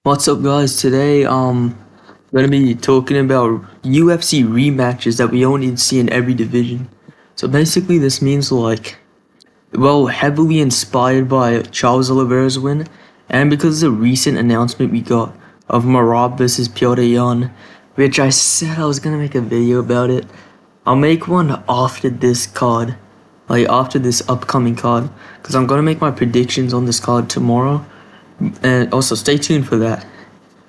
What's up, guys? Today, gonna be talking about UFC rematches that we only see in every division. So basically, this means heavily inspired by Charles Oliveira's win, and because of the recent announcement we got of Marab versus Piotr Jan, which I said I was gonna make a video about it. I'll make one after this card, like after this upcoming card, because I'm gonna make my predictions on this card tomorrow. And also stay tuned for that.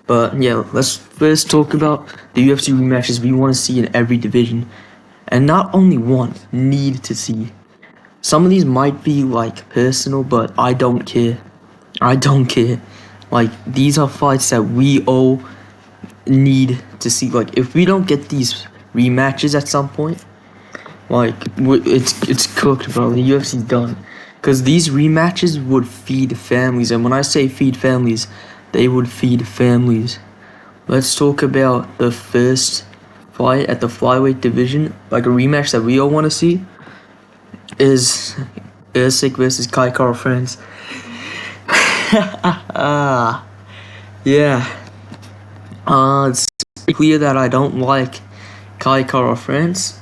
But yeah, let's first talk about the UFC rematches we want to see in every division. And not only want, need to see. Some of these might be like personal, but I don't care. I don't care. Like, these are fights that we all need to see. Like, if we don't get these rematches at some point, it's cooked, bro. The UFC's done. Because these rematches would feed families. And when I say feed families, they would feed families. Let's talk about the first fight at the Flyweight division. Like a rematch that we all want to see is Usyk versus Kai Kara France. Yeah. It's clear that I don't like Kai Kara France.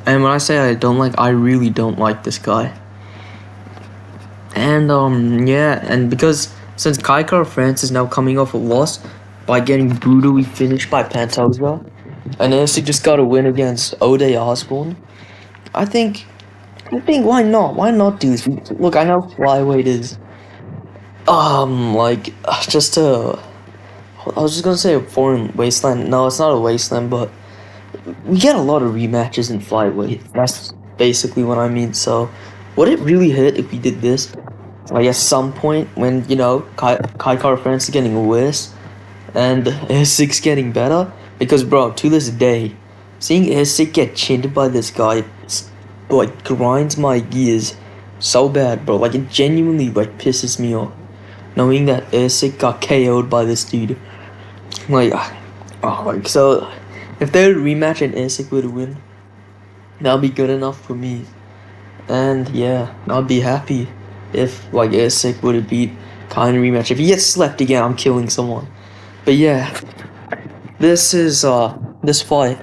And when I say I don't like, I really don't like this guy. And yeah, and because since Kai Kara France is now coming off a loss by getting brutally finished by Pantoja, and Usyk just got a win against Ode Osborne, I think why not? Why not do this? Look, I know Flyweight is just a, I was just gonna say a foreign wasteland. No, it's not a wasteland, but we get a lot of rematches in Flyweight. That's basically what I mean. So, would it really hurt if we did this? Like at some point when, you know, Kai Kara France is getting worse and Usyk's getting better? Because, bro, to this day, seeing Usyk get chinned by this guy, like, grinds my gears so bad, bro. Like, it genuinely, like, pisses me off. Knowing that Usyk got KO'd by this dude. So, if they would rematch and Usyk would win, that would be good enough for me. And, yeah, I'd be happy if, like, Usyk would have beat Kai in a rematch. If he gets slept again, I'm killing someone. But, yeah, this is, this fight.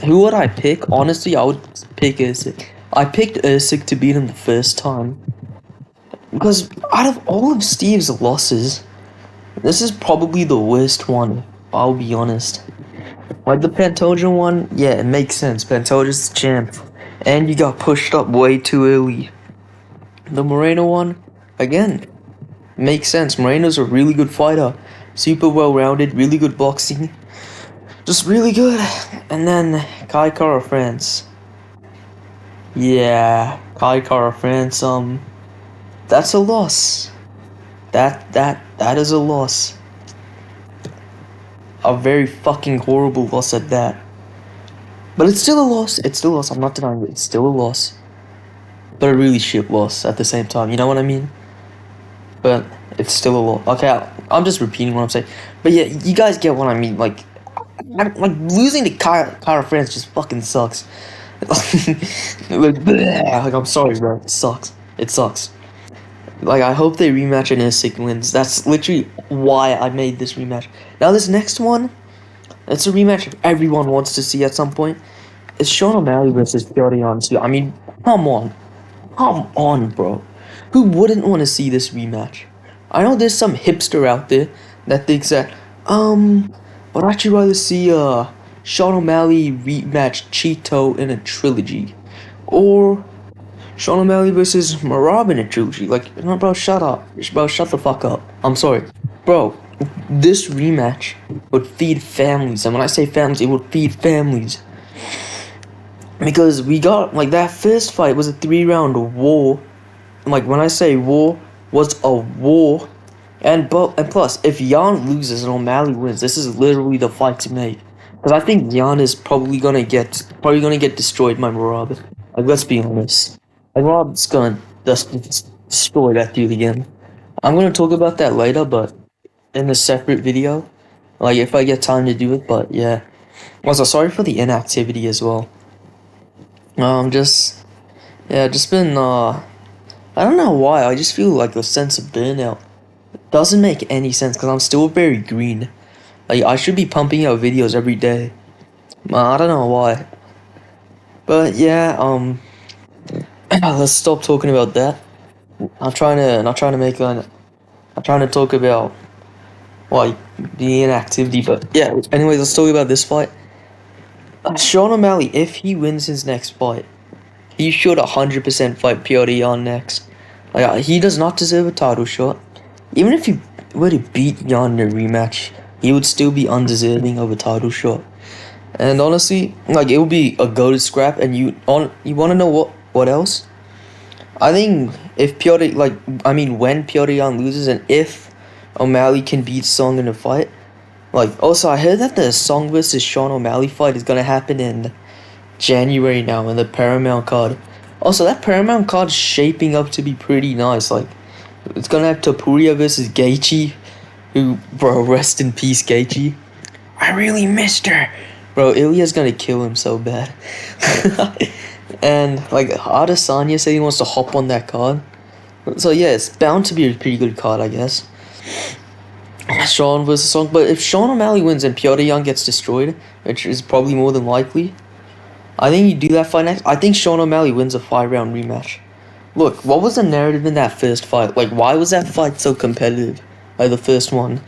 Who would I pick? Honestly, I would pick Usyk. I picked Usyk to beat him the first time. Because out of all of Steve's losses, this is probably the worst one, I'll be honest. Like the Pantoja one, yeah, it makes sense. Pantoja's the champ. And you got pushed up way too early. The Moreno one, again, makes sense. Moreno's a really good fighter. Super well-rounded, really good boxing. Just really good. And then Kai Kara France. Yeah, Kai Kara France, that's a loss. That is a loss. A very fucking horrible loss at that. But it's still a loss. It's still a loss. I'm not denying it. It's still a loss. But a really shit loss at the same time. You know what I mean? But it's still a loss. Okay, I'm just repeating what I'm saying. But yeah, you guys get what I mean. Like losing to Kara France just fucking sucks. like, I'm sorry, bro. It sucks. It sucks. Like, I hope they rematch and Usyk wins. That's literally why I made this rematch. Now, this next one, it's a rematch everyone wants to see at some point. It's Sean O'Malley versus Piotr Jan. I mean, come on. Come on, bro. Who wouldn't want to see this rematch? I know there's some hipster out there that thinks that, I'd actually rather see, Sean O'Malley rematch Cheeto in a trilogy. Or Sean O'Malley versus Marab in a trilogy. Like, no, bro, shut up. Bro, shut the fuck up. I'm sorry. Bro, this rematch would feed families. And when I say families, it would feed families. Because we got, like, that first fight was a 3-round war. Like, when I say war, was a war. And plus, if Jan loses and O'Malley wins, this is literally the fight to make. Because I think Jan is probably gonna get destroyed by Marab. Like, let's be honest. Like, Rob's gonna destroy that dude again. I'm gonna talk about that later, but in a separate video. Like, if I get time to do it, but yeah. Also, sorry for the inactivity as well. Just been, I don't know why, I just feel like a sense of burnout. Doesn't make any sense because I'm still very green. Like, I should be pumping out videos every day. I don't know why. But yeah, let's stop talking about that. I'm trying to talk about like the inactivity, but yeah. Anyways, let's talk about this fight. Sean O'Malley, if he wins his next fight, he should 100% fight Piotr Jan next. Like, he does not deserve a title shot. Even if he were to beat Jan in a rematch, he would still be undeserving of a title shot. And honestly, like, it would be a goated scrap. And you want to know what else? I think when Piotr Jan loses, and if O'Malley can beat Song in a fight. Like, also, I heard that the Song versus Sean O'Malley fight is gonna happen in January now in the Paramount card. Also, that Paramount card's shaping up to be pretty nice. Like, it's gonna have Topuria versus Gaethje, who, bro, rest in peace, Gaethje. I really missed her. Bro, Ilya's gonna kill him so bad. And, like, Adesanya said he wants to hop on that card. So, yeah, it's bound to be a pretty good card, I guess. Sean versus Song. But if Sean O'Malley wins and Piotr Jan gets destroyed, which is probably more than likely, I think you do that fight next. I think Sean O'Malley wins a 5-round rematch. Look, what was the narrative in that first fight? Like, why was that fight so competitive? Like, the first one.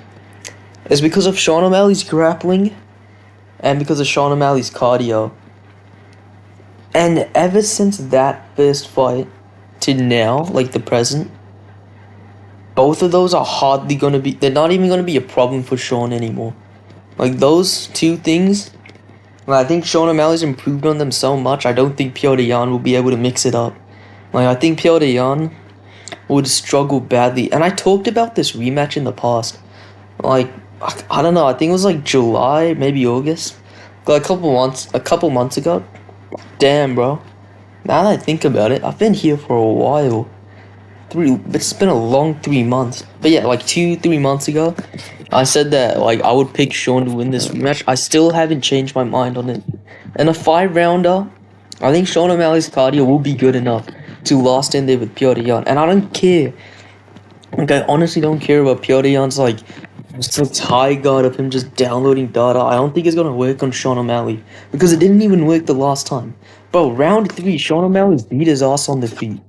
It's because of Sean O'Malley's grappling and because of Sean O'Malley's cardio. And ever since that first fight to now, like the present, both of those are hardly going to be... They're not even going to be a problem for Sean anymore. Like, those two things... I think Sean O'Malley's improved on them so much, I don't think Piotr Jan will be able to mix it up. Like, I think Piotr Jan would struggle badly. And I talked about this rematch in the past. Like, I don't know, I think it was like July, maybe August. Like, a couple months ago. Damn, bro. Now that I think about it, I've been here for a while. It's been a long 3 months. But yeah, like 2-3 months ago, I said that like I would pick Sean to win this rematch. I still haven't changed my mind on it. And a 5-rounder, I think Sean O'Malley's cardio will be good enough to last in there with Piotr Jan. And I don't care. Like, I honestly don't care about Piotr Jan's like just high guard of him just downloading data. I don't think it's gonna work on Sean O'Malley because it didn't even work the last time. Bro, round 3, Sean O'Malley beat his ass on the feet.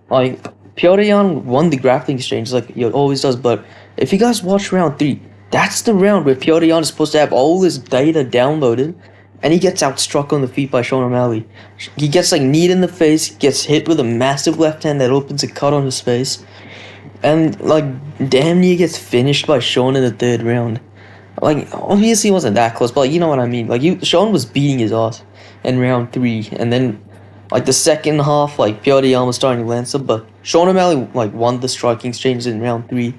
Like, Piotr Jan won the grappling exchange like he always does, but if you guys watch round 3, that's the round where Piotr Jan is supposed to have all this data downloaded, and he gets outstruck on the feet by Sean O'Malley. He gets like kneed in the face, gets hit with a massive left hand that opens a cut on his face, and like damn near gets finished by Sean in the 3rd round. Like, obviously it wasn't that close, but like, you know what I mean. Like, Sean was beating his ass in round 3, and then like the second half, like Piotr Jan was starting to land some, but Sean O'Malley like won the striking exchange in round 3.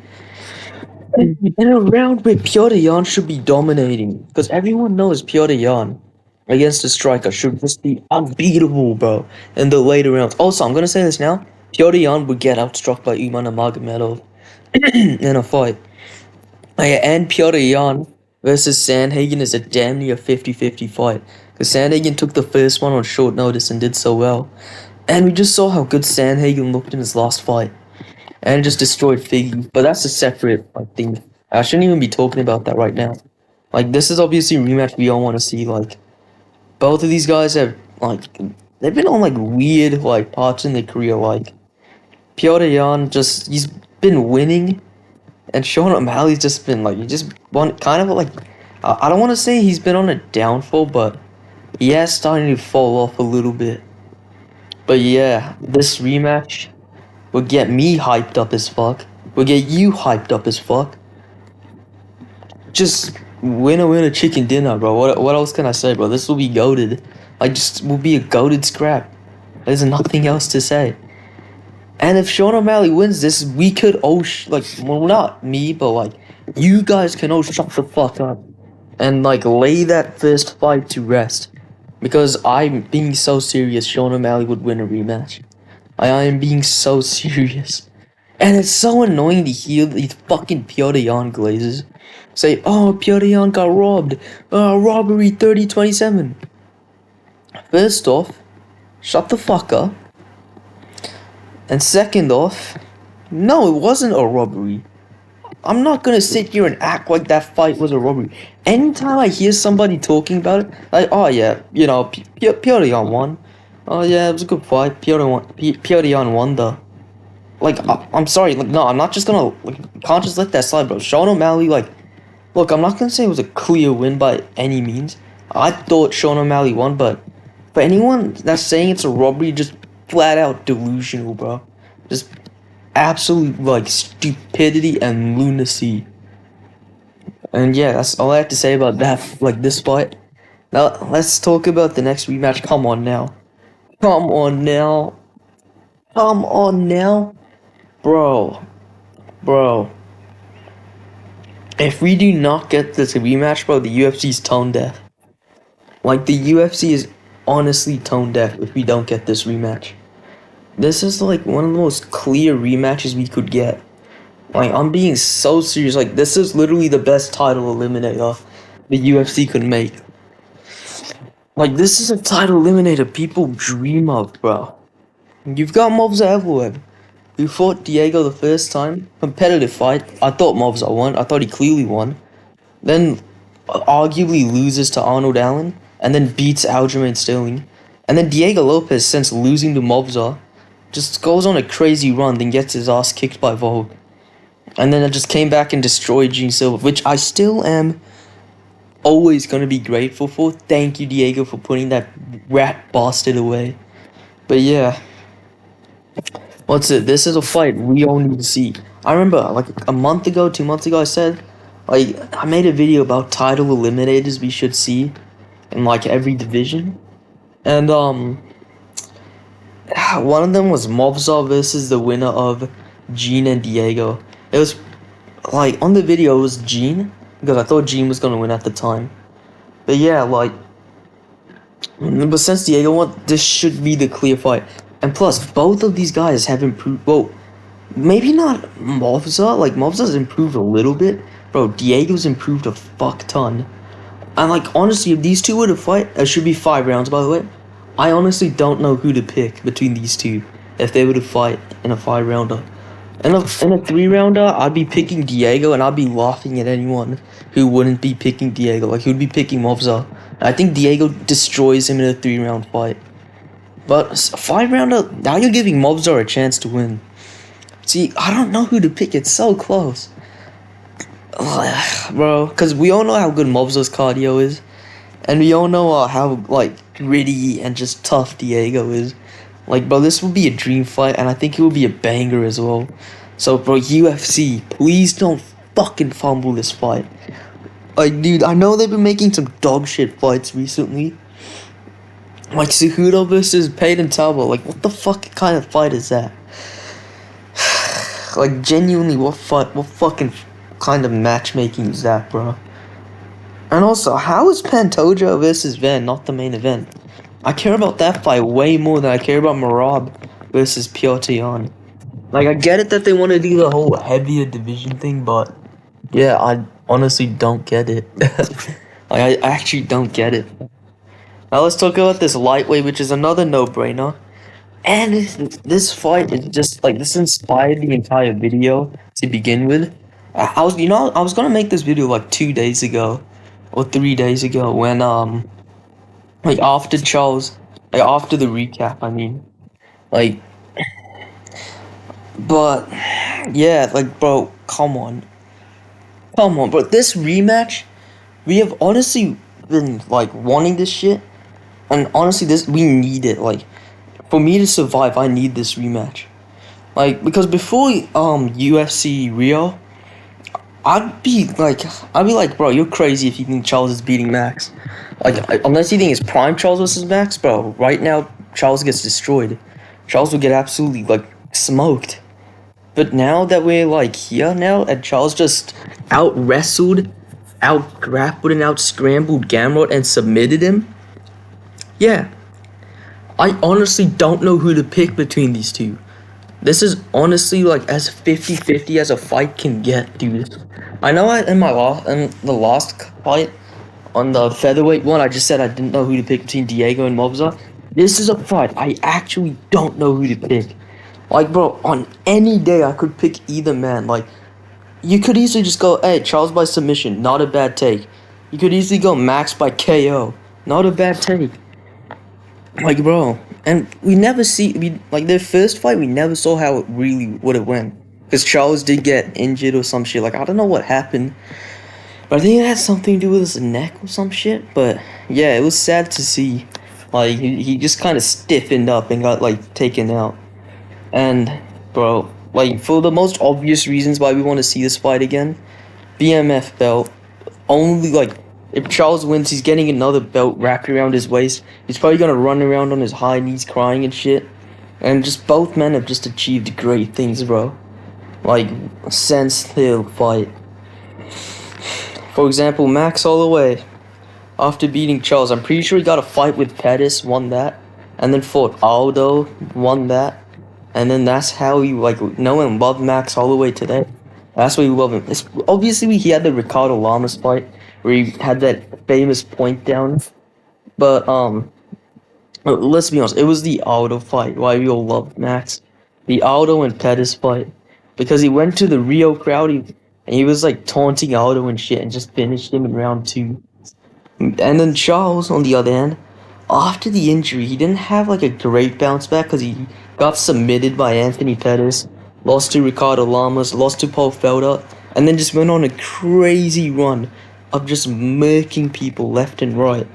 In a round where Piotr Jan should be dominating, because everyone knows Piotr Jan against a striker should just be unbeatable, bro. In the later rounds. Also, I'm gonna say this now: Piotr Jan would get outstruck by Uman Nurmagomedov in a fight. And Piotr Jan versus Sandhagen is a damn near 50-50 fight. Because Sandhagen took the first one on short notice and did so well. And we just saw how good Sandhagen looked in his last fight. And just destroyed Figgy. But that's a separate thing. I shouldn't even be talking about that right now. Like, this is obviously a rematch we all want to see. Like, both of these guys have, like, they've been on, like, weird, like, parts in their career. Like, Piotr Jan he's been winning. And Sean O'Malley's just been, like, he just won, kind of, like, I don't want to say he's been on a downfall, but he has starting to fall off a little bit. But yeah, this rematch will get me hyped up as fuck. Will get you hyped up as fuck. Just winner chicken dinner, bro. What else can I say, bro? This will be goated. Like, just will be a goated scrap. There's nothing else to say. And if Sean O'Malley wins this, we could well, not me, but like you guys can shut the fuck up and like lay that first fight to rest. Because I'm being so serious, Sean O'Malley would win a rematch. I am being so serious. And it's so annoying to hear these fucking Piotr Jan glazes say, oh, Piotr Jan got robbed. Robbery 30-27. First off, shut the fuck up. And second off, no, it wasn't a robbery. I'm not gonna sit here and act like that fight was a robbery. Anytime I hear somebody talking about it, like, oh yeah, you know, Piotr won. Oh yeah, it was a good fight. Piotr won though. Like, I'm sorry, like, no, I'm not just gonna, like, can't just let that slide, bro. Sean O'Malley, like, look, I'm not gonna say it was a clear win by any means. I thought Sean O'Malley won, but for anyone that's saying it's a robbery, just flat out delusional, bro. Just absolute, like, stupidity and lunacy. And yeah, that's all I have to say about that, like, this fight. Now, let's talk about the next rematch. Come on now. Come on now. Come on now. Bro. Bro. If we do not get this rematch, bro, the UFC's tone deaf. Like, the UFC is honestly tone deaf if we don't get this rematch. This is, like, one of the most clear rematches we could get. Like, I'm being so serious. Like, this is literally the best title eliminator the UFC could make. Like, this is a title eliminator people dream of, bro. You've got Movza Evloev, who fought Diego the first time. Competitive fight. I thought Movza won. I thought he clearly won. Then, arguably loses to Arnold Allen. And then beats Aljamain Sterling. And then Diego Lopez, since losing to Movza, just goes on a crazy run, then gets his ass kicked by Volk. And then it just came back and destroyed Gene Silva, which I still am always going to be grateful for. Thank you, Diego, for putting that rat bastard away. But yeah. What's it? This is a fight we all need to see. I remember, like, a month ago, 2 months ago, I said, like, I made a video about title eliminators we should see in, like, every division. And, one of them was Movza versus the winner of Gene and Diego. It was, like, on the video it was Gene, because I thought Gene was gonna win at the time. But yeah, like, but since Diego won, this should be the clear fight. And plus, both of these guys have improved. Well, maybe not Movza. Like, Movza's improved a little bit. Bro, Diego's improved a fuck ton. And, like, honestly, if these two were to fight, it should be 5 rounds, by the way. I honestly don't know who to pick between these two if they were to fight in a 5-rounder. In a 3-rounder, I'd be picking Diego, and I'd be laughing at anyone who wouldn't be picking Diego. Like, who'd be picking Movza. I think Diego destroys him in a 3-round fight. But a 5-rounder, now you're giving Movza a chance to win. See, I don't know who to pick. It's so close. Bro, because we all know how good Movza's cardio is. And we all know how, like, gritty and just tough Diego is. Like, bro, this will be a dream fight, and I think it will be a banger as well. So, bro, UFC, please don't fucking fumble this fight. Like, dude, I know they've been making some dog shit fights recently. Like, Cejudo versus Payton Talbot. Like, what the fuck kind of fight is that? Like, genuinely, what fucking kind of matchmaking is that, bro? And also, how is Pantoja versus Van not the main event? I care about that fight way more than I care about Merab versus Piotr Yan. Like, I get it that they want to do the whole heavier division thing, but yeah, I honestly don't get it. Like, I actually don't get it. Now let's talk about this lightweight, which is another no-brainer. And this fight is just, like, this inspired the entire video to begin with. I was gonna make this video like 2 days ago, or 3 days ago, when, like, after the recap, I mean. Like, but, yeah, like, bro, come on. Come on, bro, this rematch, we have honestly been, like, wanting this shit. And honestly, we need it. Like, for me to survive, I need this rematch. Like, because before UFC Rio, I'd be like, bro, you're crazy if you think Charles is beating Max. Like, unless you think it's prime Charles versus Max, bro. Right now, Charles gets destroyed. Charles will get absolutely, like, smoked. But now that we're, like, here now, and Charles just out-wrestled, out-grappled, and out-scrambled Gamrot and submitted him, yeah, I honestly don't know who to pick between these two. This is honestly, like, as 50-50 as a fight can get, dude. I know in the last fight, on the featherweight one, I just said I didn't know who to pick between Diego and Movza. This is a fight I actually don't know who to pick. Like, bro, on any day I could pick either man. Like, you could easily just go, hey, Charles by submission, not a bad take. You could easily go Max by KO, not a bad take. Like, bro, and we never like, their first fight, we never saw how it really would have went. Because Charles did get injured or some shit. Like, I don't know what happened. But I think it had something to do with his neck or some shit. But, yeah, it was sad to see. Like, he just kind of stiffened up and got, like, taken out. And, bro, like, for the most obvious reasons why we want to see this fight again, BMF belt, only, like, if Charles wins, he's getting another belt wrapped around his waist. He's probably gonna run around on his high knees crying and shit. And just both men have just achieved great things, bro. Like, since their fight. For example, Max Holloway, after beating Charles, I'm pretty sure he got a fight with Pettis, won that. And then fought Aldo, won that. And then that's how he, like, know and love Max Holloway today. That's why we love him. Obviously, he had the Ricardo Lamas fight, where he had that famous point down. But, let's be honest, it was the Aldo fight, why we all loved Max. The Aldo and Pettis fight. Because he went to the Rio crowd, and he was, like, taunting Aldo and shit, and just finished him in round 2. And then Charles, on the other hand, after the injury, he didn't have, like, a great bounce back, because he got submitted by Anthony Pettis, lost to Ricardo Lamas, lost to Paul Felder, and then just went on a crazy run of just murking people left and right.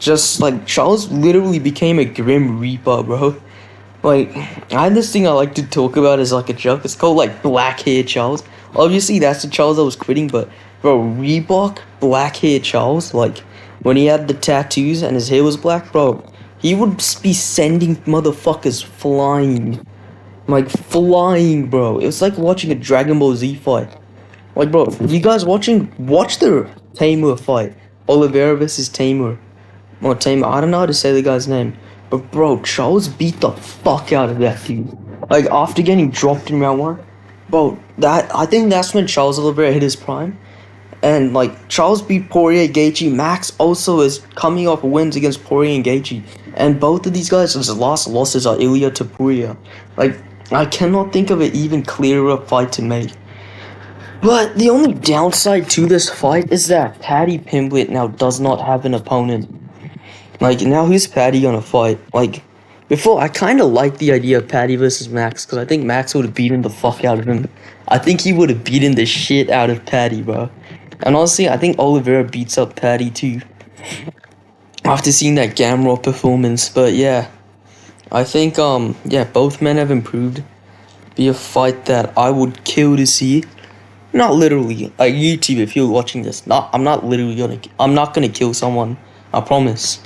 Just, like, Charles literally became a Grim Reaper, bro. Like, I have this thing I like to talk about as, like, a joke. It's called, like, Black Hair Charles. Obviously, that's the Charles that was quitting, but, bro, Reebok Black Hair Charles, like, when he had the tattoos and his hair was black, bro, he would be sending motherfuckers flying. Like, flying, bro. It was like watching a Dragon Ball Z fight. Like, bro, you guys watch the Tamer fight. Oliveira versus Tamer. Or Tamer, I don't know how to say the guy's name. But, bro, Charles beat the fuck out of that dude. Like, after getting dropped in round 1. Bro, I think that's when Charles Oliveira hit his prime. And, like, Charles beat Poirier, Gaethje. Max also is coming off wins against Poirier and Gaethje. And both of these guys' losses are Ilya Topuria. Like, I cannot think of an even clearer fight to make. But the only downside to this fight is that Paddy Pimblett now does not have an opponent. Like, now who's Paddy gonna fight? Like, before, I kind of liked the idea of Paddy versus Max, because I think Max would have beaten the fuck out of him. I think he would have beaten the shit out of Paddy, bro. And honestly, I think Oliveira beats up Paddy too. After seeing that Gamrot performance, but yeah. I think, yeah, both men have improved. Be a fight that I would kill to see. Not literally, like, YouTube, if you're watching this, I'm not gonna kill someone, I promise.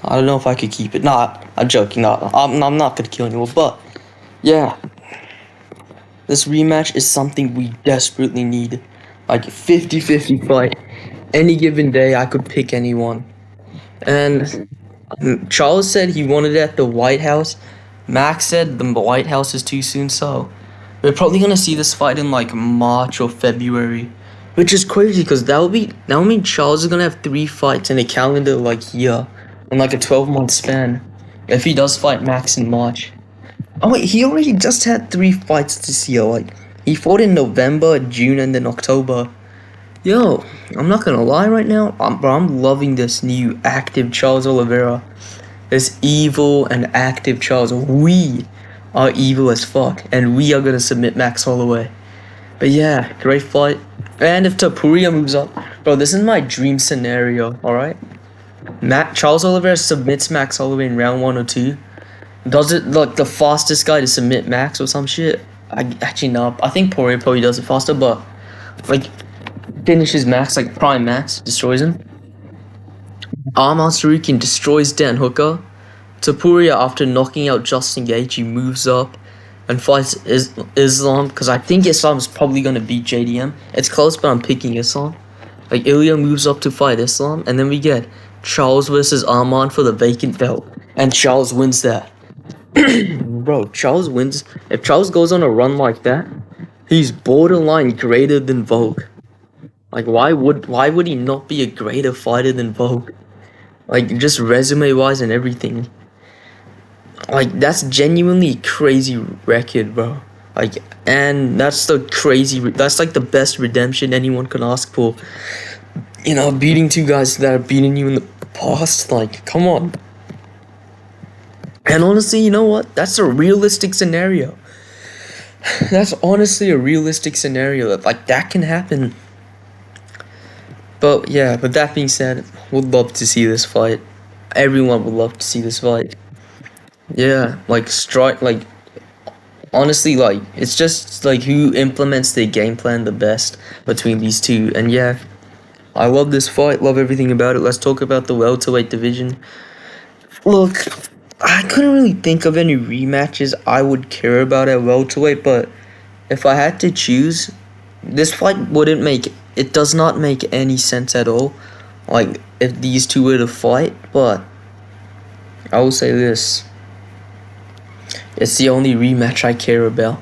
I don't know if I could keep it. Nah, I'm joking. Nah, I'm not gonna kill anyone. But yeah, this rematch is something we desperately need. Like, 50-50 fight. Any given day, I could pick anyone. And Charles said he wanted it at the White House. Max said the White House is too soon, so we're probably gonna see this fight in, like, March or February. Which is crazy, because that would mean Charles is gonna have 3 fights in a calendar, like, year. In, like, a 12-month span. If he does fight Max in March. Oh wait, he already just had 3 fights this year. Like, he fought in November, June, and then October. Yo, I'm not gonna lie right now, I'm loving this new active Charles Oliveira. This evil and active Charles. We are evil as fuck, and we are gonna submit Max Holloway. But yeah, great fight. And if Topuria moves up, bro, this is my dream scenario, alright? Charles Oliveira submits Max Holloway in round 1 or 2. Does it, like, the fastest guy to submit Max or some shit? Actually, no. I think Poirier probably does it faster, but, like, finishes Max, like, prime Max, destroys him. Arman Tsarukyan destroys Dan Hooker. Topuria, after knocking out Justin Gaethje, moves up and fights Islam, because I think Islam's probably going to beat JDM. It's close, but I'm picking Islam. Like, Ilya moves up to fight Islam, and then we get Charles versus Arman for the vacant belt. And Charles wins that. Bro, Charles wins. If Charles goes on a run like that, he's borderline greater than Vogue. Like, why would he not be a greater fighter than Vogue? Like, just resume-wise and everything. Like, that's genuinely a crazy record, bro. Like, and that's that's like the best redemption anyone can ask for. You know, beating two guys that have beaten you in the past. Like, come on. And honestly, you know what? That's a realistic scenario. That's honestly a realistic scenario. That can happen. But yeah, but that being said, would love to see this fight. Everyone would love to see this fight. Yeah, honestly, it's just like who implements the game plan the best between these two. And yeah, I love this fight, love everything about it. Let's talk about the welterweight division. Look, I couldn't really think of any rematches I would care about at welterweight, but if I had to choose, this fight it does not make any sense at all. Like, if these two were to fight, but I will say this. It's the only rematch I care about.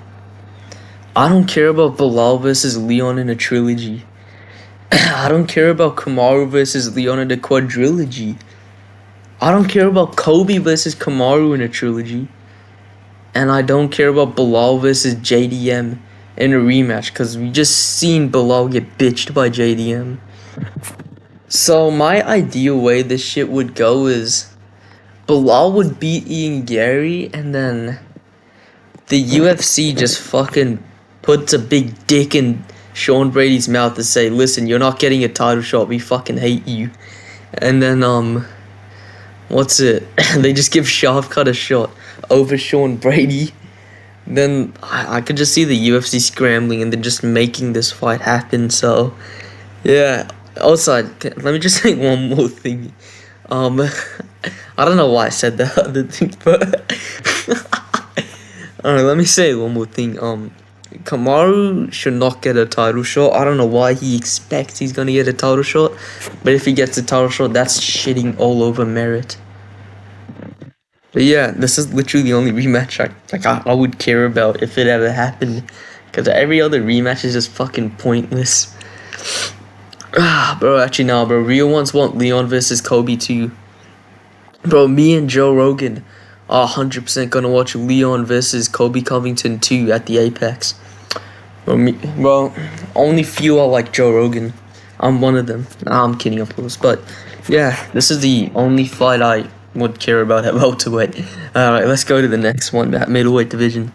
I don't care about Bilal versus Leon in a trilogy. I don't care about Kamaru versus Leon in a quadrilogy. I don't care about Kobe versus Kamaru in a trilogy. And I don't care about Bilal versus JDM in a rematch, because we just seen Bilal get bitched by JDM. So my ideal way this shit would go is Bilal would beat Ian Gary, and then the UFC just fucking puts a big dick in Sean Brady's mouth to say, listen, you're not getting a title shot, we fucking hate you. And then, they just give Shavkat a shot over Sean Brady. Then I could just see the UFC scrambling and then just making this fight happen. So, yeah. Also, let me just say one more thing. I don't know why I said the other thing, but alright, let me say one more thing. Kamaru should not get a title shot. I don't know why he expects he's gonna get a title shot, but if he gets a title shot, that's shitting all over merit. But yeah, this is literally the only rematch I would care about if it ever happened, because every other rematch is just fucking pointless. Bro, actually no, bro. Real ones want Leon versus Kobe too. Bro, me and Joe Rogan are 100% gonna watch Leon versus Kobe Covington 2 at the Apex. Bro, only few are like Joe Rogan. I'm one of them. Nah, I'm kidding, of course. But yeah, this is the only fight I would care about at welterweight. Alright, let's go to the next one, that middleweight division.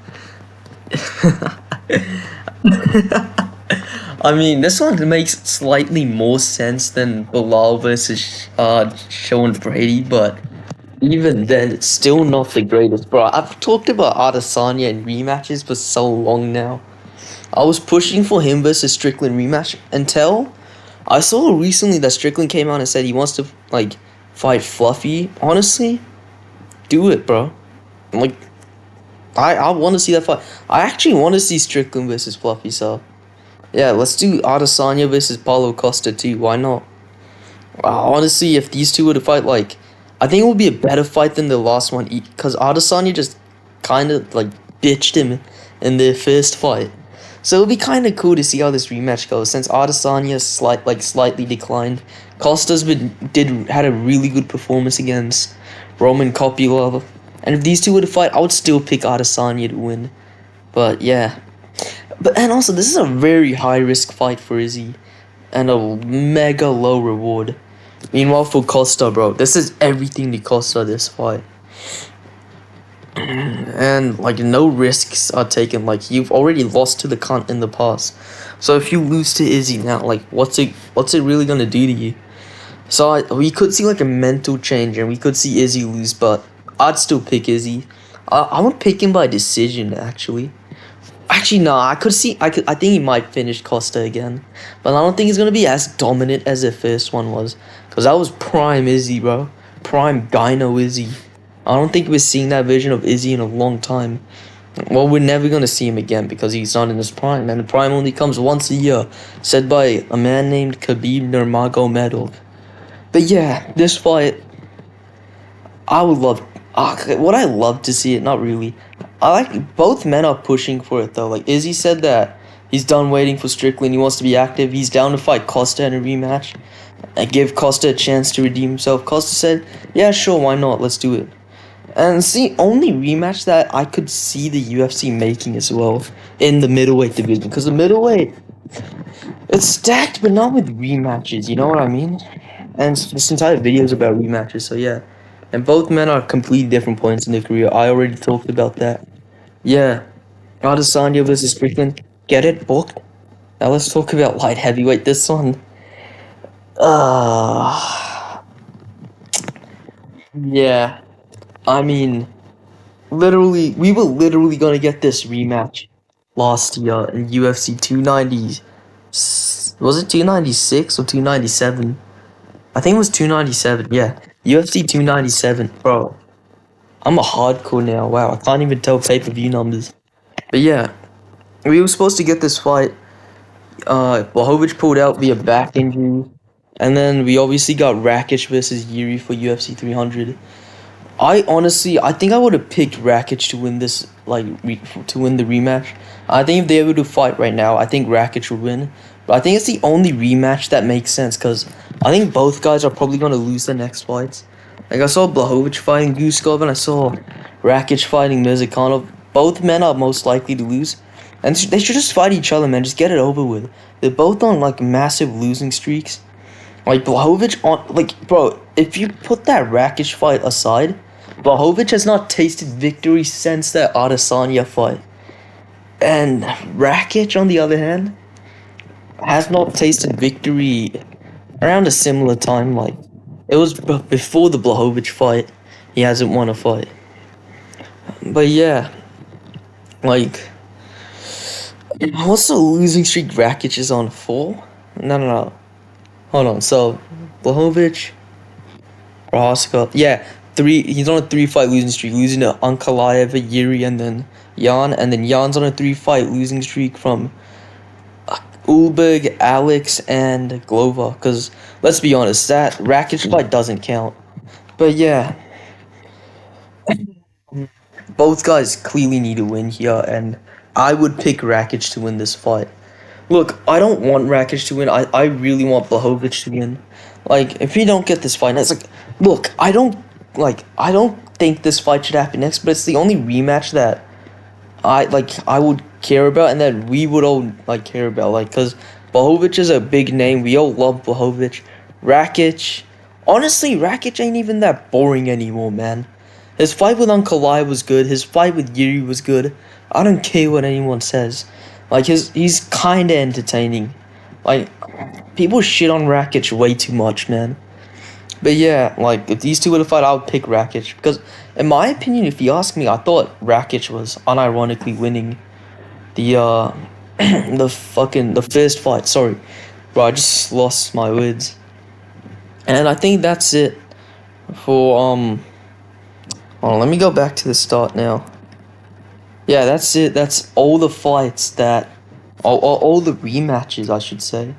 I mean, this one makes slightly more sense than Bilal versus Sean Brady, but even then, it's still not the greatest, bro. I've talked about Adesanya in rematches for so long now. I was pushing for him versus Strickland rematch until I saw recently that Strickland came out and said he wants to, fight Fluffy. Honestly, do it, bro. I want to see that fight. I actually want to see Strickland versus Fluffy, so yeah, let's do Adesanya versus Paulo Costa too. Why not? Honestly, if these two were to fight, I think it would be a better fight than the last one, because Adesanya just kind of bitched him in their first fight. So it would be kind of cool to see how this rematch goes, since Adesanya slightly declined. Costa's had a really good performance against Roman Kopylov, and if these two were to fight, I would still pick Adesanya to win. But yeah, and also this is a very high risk fight for Izzy, and a mega low reward. Meanwhile, for Costa, bro, this is everything to Costa this fight. And, no risks are taken. You've already lost to the cunt in the past. So if you lose to Izzy now, what's it really gonna do to you? So we could see, a mental change, and we could see Izzy lose, but I'd still pick Izzy. I would pick him by decision, actually. Actually, no, I think he might finish Costa again. But I don't think he's going to be as dominant as the first one was. Because that was prime Izzy, bro. Prime Gyno Izzy. I don't think we're seeing that version of Izzy in a long time. Well, we're never going to see him again because he's not in his prime. And the prime only comes once a year. Said by a man named Khabib Nurmagomedov. But yeah, this fight, I would love... would I love to see it? Not really. Both men are pushing for it though. Izzy said that he's done waiting for Strickland. He wants to be active. He's down to fight Costa in a rematch and give Costa a chance to redeem himself. Costa said, yeah, sure, why not? Let's do it. And see, only rematch that I could see the UFC making as well in the middleweight division, because the middleweight, it's stacked, but not with rematches. You know what I mean? And this entire video is about rematches. So yeah, and both men are completely different points in their career. I already talked about that. Yeah, Adesanya versus Strickland. Get it booked. Now let's talk about light heavyweight. This one. Yeah. I mean, literally, we were literally gonna get this rematch last year in UFC 290. Was it 296 or 297? I think it was 297. Yeah, UFC 297, bro. I'm a hardcore now. Wow, I can't even tell pay-per-view numbers. But yeah, we were supposed to get this fight. Blachowicz pulled out via back injury, and then we obviously got Rakic versus Yuri for UFC 300. I think I would have picked Rakic to win this, to win the rematch. I think if they were to fight right now, I think Rakic would win. But I think it's the only rematch that makes sense, because I think both guys are probably going to lose the next fights. Like, I saw Blachowicz fighting Guskov, and I saw Rakic fighting Mirzakhanov. Both men are most likely to lose. And they should just fight each other, man. Just get it over with. They're both on, like, massive losing streaks. Like, Blachowicz bro, if you put that Rakic fight aside, Blachowicz has not tasted victory since that Adesanya fight. And Rakic, on the other hand, has not tasted victory around a similar time. Like, it was before the Blachowicz fight. He hasn't won a fight. But yeah, like, what's the losing streak Rakic is on? 4? No. Hold on. So, Blachowicz, Prohaska, yeah. He's on a 3-fight losing streak, losing to Ankalaev, Yuri, and then Jan. And then Jan's on a 3-fight losing streak from Ulberg, Alex, and Glova. Because, let's be honest, that Rakic fight doesn't count. But yeah, both guys clearly need to win here, and I would pick Rakic to win this fight. Look, I don't want Rakic to win. I really want Blachowicz to win. Like, if we don't get this fight, it's like, look, I don't think this fight should happen next, but it's the only rematch that I would care about, and that we would all care about, because Blachowicz is a big name. We all love Blachowicz. Rakic, honestly, Rakic ain't even that boring anymore, man. His fight with Ankalaev was good. His fight with Yuri was good. I don't care what anyone says. He's kinda entertaining. People shit on Rakic way too much, man. But yeah, if these two were to fight, I would pick Rakic. Because, in my opinion, if you ask me, I thought Rakic was unironically winning the, the first fight. Sorry. Bro, I just lost my words. And I think that's it for, hold on, let me go back to the start now. Yeah, that's it. That's all the fights all the rematches, I should say,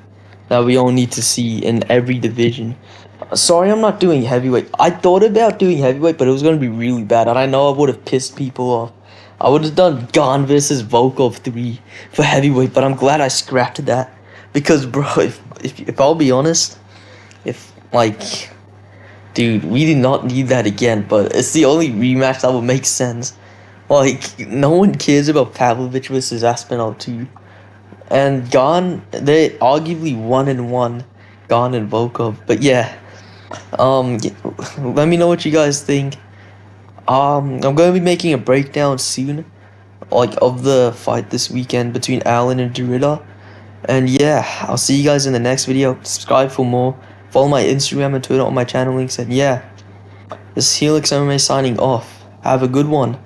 that we all need to see in every division. Sorry, I'm not doing heavyweight. I thought about doing heavyweight, but it was gonna be really bad, and I know I would have pissed people off. I would have done Gane versus Volkov 3 for heavyweight, but I'm glad I scrapped that, because, bro, if I'll be honest, dude, we did not need that again. But it's the only rematch that would make sense. No one cares about Pavlovich versus Aspinall 2. And Gane, they arguably 1-1, Gane and Volkov. But yeah, let me know what you guys think. I'm gonna be making a breakdown soon, of the fight this weekend between Allen and Derrida. And yeah, I'll see you guys in the next video. Subscribe for more. Follow my Instagram and Twitter on my channel links. And yeah, this is Helix MMA signing off. Have a good one.